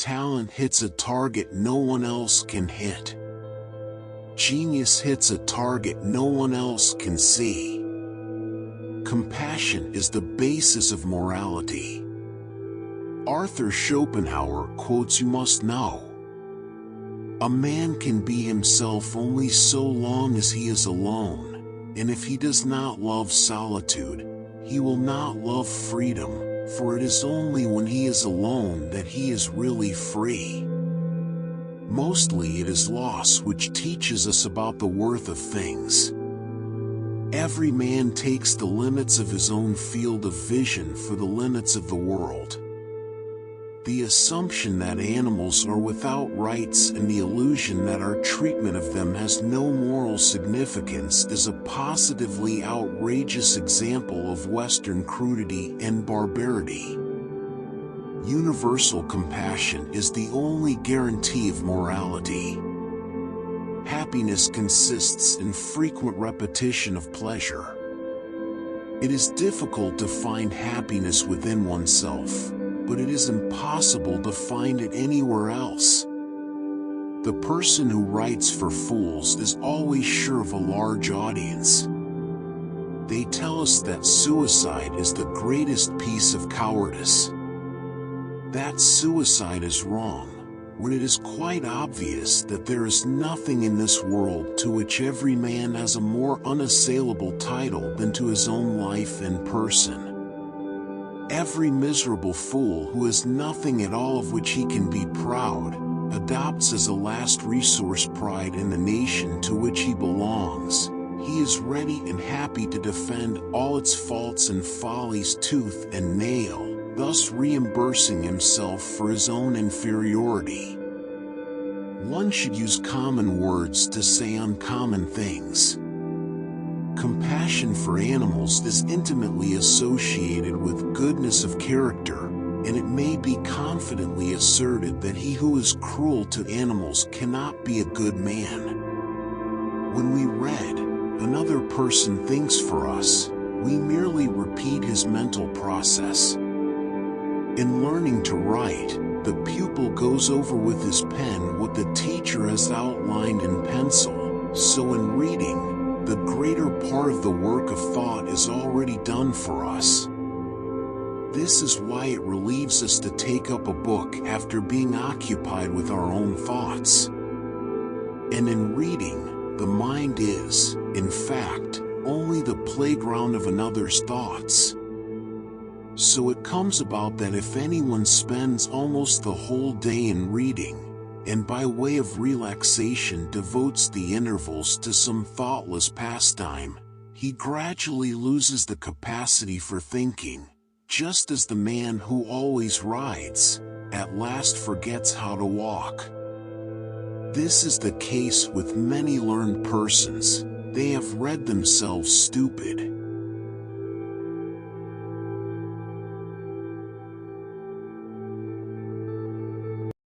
Talent hits a target no one else can hit. Genius hits a target no one else can see. Compassion is the basis of morality. Arthur Schopenhauer quotes, "You must know. A man can be himself only so long as he is alone, and if he does not love solitude, he will not love freedom, for it is only when he is alone that he is really free." Mostly it is loss which teaches us about the worth of things. Every man takes the limits of his own field of vision for the limits of the world. The assumption that animals are without rights and the illusion that our treatment of them has no moral significance is a positively outrageous example of Western crudity and barbarity. Universal compassion is the only guarantee of morality. Happiness consists in frequent repetition of pleasure. It is difficult to find happiness within oneself, but it is impossible to find it anywhere else. The person who writes for fools is always sure of a large audience. They tell us that suicide is the greatest piece of cowardice. That suicide is wrong, when it is quite obvious that there is nothing in this world to which every man has a more unassailable title than to his own life and person. Every miserable fool who has nothing at all of which he can be proud, adopts as a last resource pride in the nation to which he belongs. He is ready and happy to defend all its faults and follies tooth and nail, thus reimbursing himself for his own inferiority. One should use common words to say uncommon things. Compassion for animals is intimately associated with goodness of character, and it may be confidently asserted that he who is cruel to animals cannot be a good man. When we read, "Another person thinks for us," we merely repeat his mental process. In learning to write, the pupil goes over with his pen what the teacher has outlined in pencil, so in reading, the greater part of the work of thought is already done for us. This is why it relieves us to take up a book after being occupied with our own thoughts. And in reading, the mind is, in fact, only the playground of another's thoughts. So it comes about that if anyone spends almost the whole day in reading, and by way of relaxation devotes the intervals to some thoughtless pastime, he gradually loses the capacity for thinking, just as the man who always rides, at last forgets how to walk. This is the case with many learned persons. They have read themselves stupid,